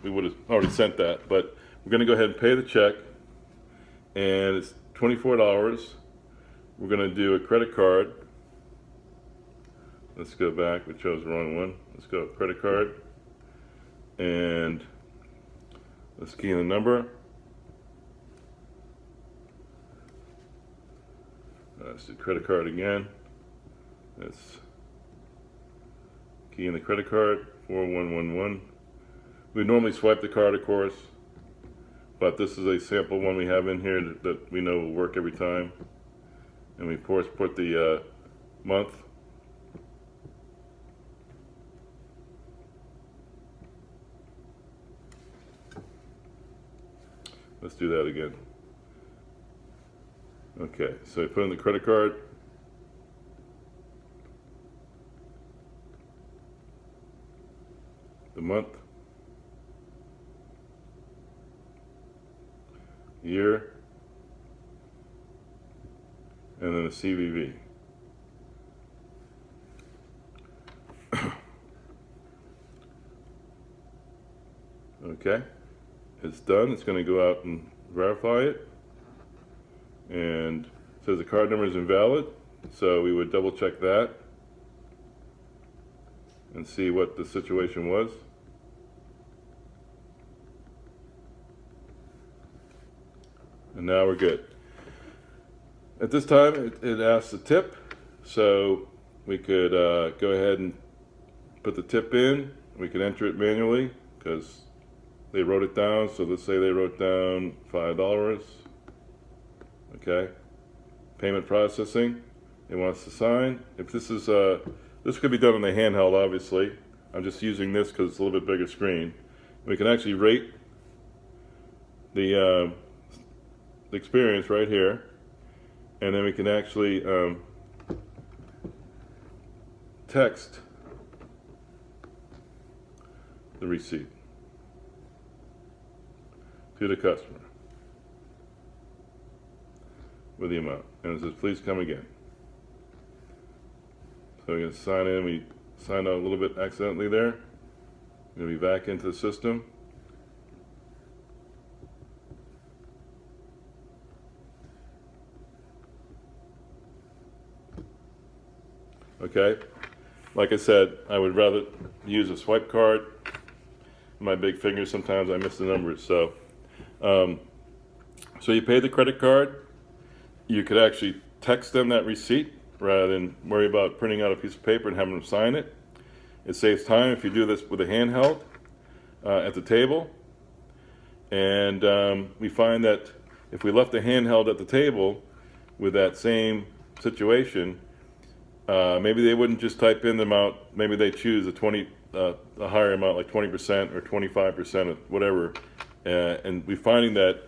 we would have already sent that. But we're going to go ahead and pay the check, and it's $24. We're going to do a credit card. Let's go back. We chose the wrong one. Let's go credit card, and let's key in the number. Let's do credit card again. Let's key in the credit card, 4111. We normally swipe the card, of course, but this is a sample one we have in here that we know will work every time. And we, of course, put the month. Let's do that again. Okay, so we put in the credit card. The month. Year. And then the CVV. Okay, it's done. It's going to go out and verify it. And it says the card number is invalid, so we would double check that and see what the situation was. And now we're good. At this time, it asks the tip, so we could go ahead and put the tip in. We could enter it manually because they wrote it down. So let's say they wrote down $5. Okay. Payment processing. It wants to sign. If this is this could be done on the handheld, obviously. I'm just using this because it's a little bit bigger screen. We can actually rate the experience right here. And then we can actually text the receipt to the customer with the amount. And it says, please come again. So we can sign in. We signed out a little bit accidentally there. We're going to be back into the system. Okay, like I said, I would rather use a swipe card. My big finger, sometimes I miss the numbers. So you pay the credit card. You could actually text them that receipt rather than worry about printing out a piece of paper and having them sign it. It saves time if you do this with a handheld at the table. And we find that if we left the handheld at the table with that same situation, maybe they wouldn't just type in the amount. Maybe they choose a higher amount, like 20% or 25% or whatever. And we're finding that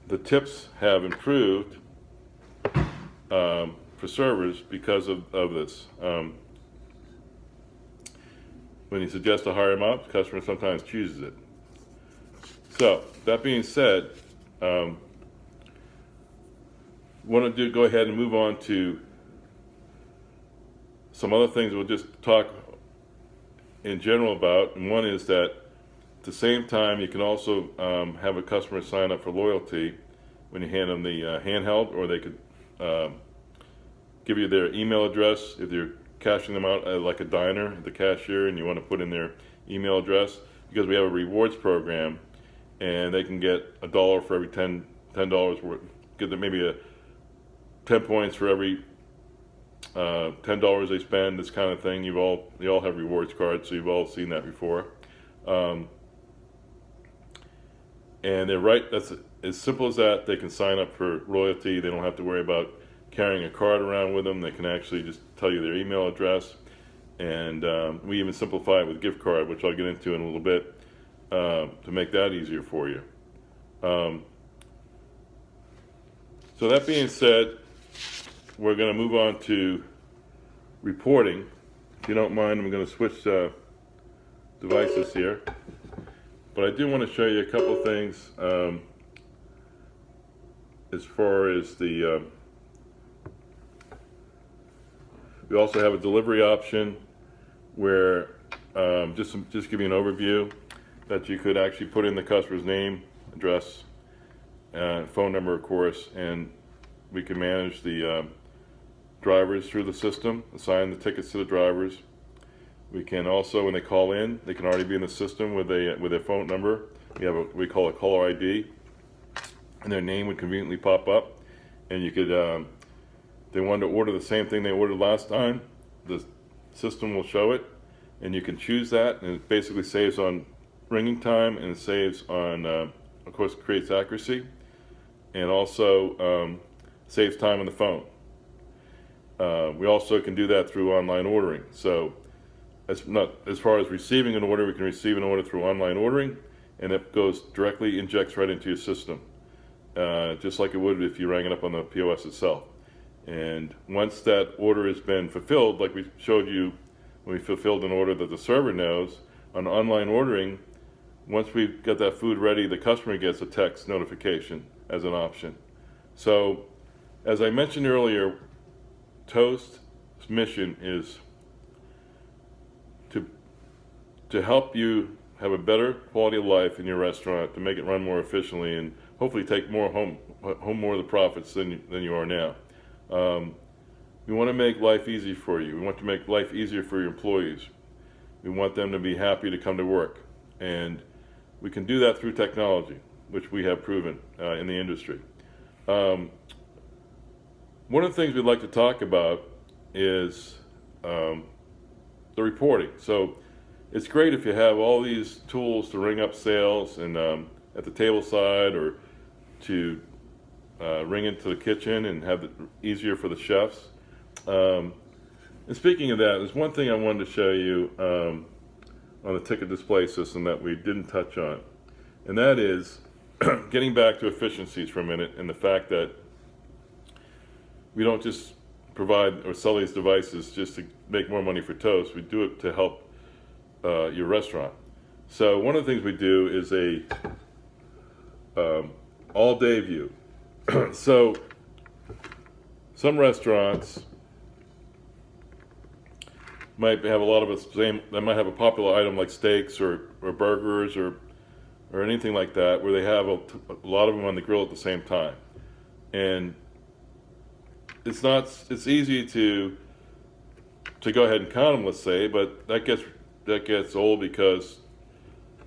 the tips have improved for servers because of this. When you suggest a higher amount, the customer sometimes chooses it. So that being said, want to go ahead and move on to some other things we'll just talk in general about. And one is that at the same time, you can also have a customer sign up for loyalty when you hand them the handheld, or they could give you their email address if you're cashing them out at like a diner at the cashier and you want to put in their email address, because we have a rewards program and they can get $1 for every $10 worth, get them maybe 10 points for every $10 they spend, this kind of thing. They all have rewards cards, so you've all seen that before. And they're right, that's as simple as that. They can sign up for loyalty. They don't have to worry about carrying a card around with them. They can actually just tell you their email address. And we even simplify it with gift card, which I'll get into in a little bit, to make that easier for you. So that being said, we're going to move on to reporting. If you don't mind, I'm going to switch devices here. But I do want to show you a couple things as far as the... we also have a delivery option where, just give you an overview. that you could actually put in the customer's name, address, phone number, of course, and we can manage the drivers through the system, assign the tickets to the drivers. We can also, when they call in, they can already be in the system with their phone number. We have we call a caller ID, and their name would conveniently pop up, and you could, they wanted to order the same thing they ordered last time, the system will show it, and you can choose that, and it basically saves on ringing time, and it saves on, of course, creates accuracy, and also saves time on the phone. We also can do that through online ordering. So as far as receiving an order, we can receive an order through online ordering, and it goes directly, injects right into your system, just like it would if you rang it up on the POS itself. And once that order has been fulfilled, like we showed you when we fulfilled an order that the server knows, on online ordering, once we've got that food ready, the customer gets a text notification as an option. So, as I mentioned earlier, Toast's mission is to help you have a better quality of life in your restaurant, to make it run more efficiently, and hopefully take more home more of the profits than you are now. We want to make life easy for you. We want to make life easier for your employees. We want them to be happy to come to work, and we can do that through technology, which we have proven in the industry. One of the things we'd like to talk about is the reporting. So it's great if you have all these tools to ring up sales and at the table side, or to ring into the kitchen and have it easier for the chefs. And speaking of that, there's one thing I wanted to show you on the ticket display system that we didn't touch on, and that is getting back to efficiencies for a minute, and the fact that we don't just provide or sell these devices just to make more money for Toast. We do it to help your restaurant. So one of the things we do is a all-day view. So some restaurants might have a lot of the same. They might have a popular item like steaks or burgers or anything like that, where they have a lot of them on the grill at the same time, and it's easy to go ahead and count them, let's say, but that gets old because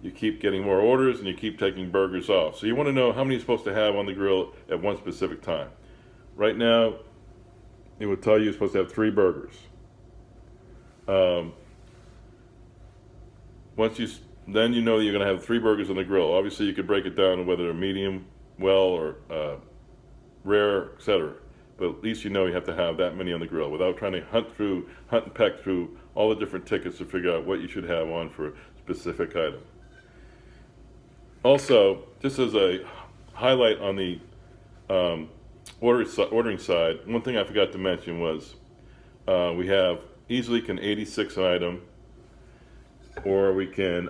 you keep getting more orders and you keep taking burgers off. So you want to know how many you're supposed to have on the grill at one specific time. Right now, it would tell you you're supposed to have 3 burgers. Then you know that you're going to have 3 burgers on the grill. Obviously, you could break it down to whether they're medium, well, or rare, etc. But at least you know you have to have that many on the grill without trying to hunt and peck through all the different tickets to figure out what you should have on for a specific item. Also, just as a highlight on the ordering side, one thing I forgot to mention was we have easily can 86 an item, or we can,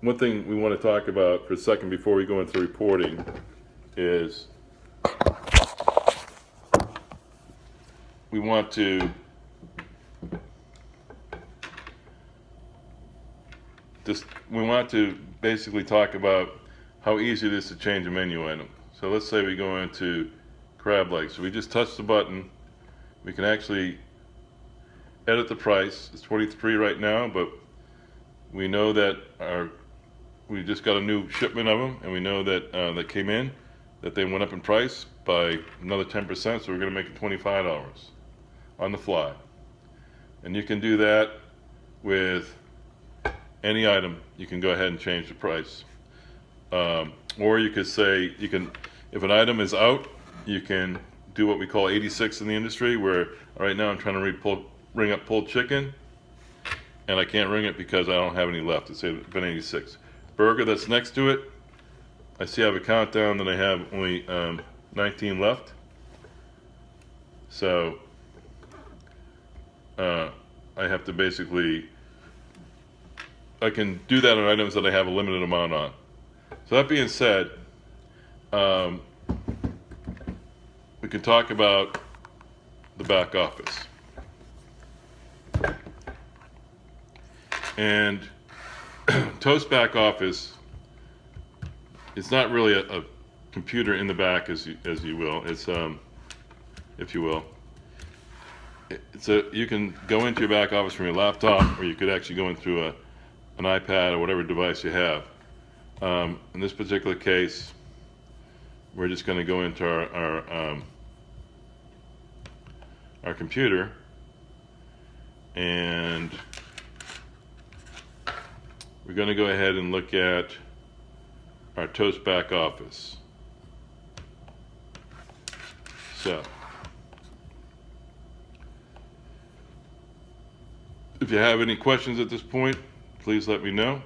one thing we want to talk about for a second before we go into reporting is we want to basically talk about how easy it is to change a menu item. So let's say we go into crab legs. So we just touch the button. We can actually edit the price. It's $23 right now, but we know that we just got a new shipment of them, and we know that that came in, that they went up in price by another 10%, so we're going to make it $25 on the fly. And you can do that with any item. You can go ahead and change the price. Or you could say, if an item is out, you can do what we call 86 in the industry, where right now I'm trying to ring up pulled chicken, and I can't ring it because I don't have any left. It's been 86. Burger that's next to it, I see I have a countdown that I have only 19 left. So I have to basically, I can do that on items that I have a limited amount on. So that being said, we can talk about the back office. And Toast Back Office, it's not really a computer in the back, as you will. It's if you will. You can go into your back office from your laptop, or you could actually go in through an iPad or whatever device you have. In this particular case, we're just going to go into our computer, and we're going to go ahead and look at our Toast Back Office. So, if you have any questions at this point, please let me know.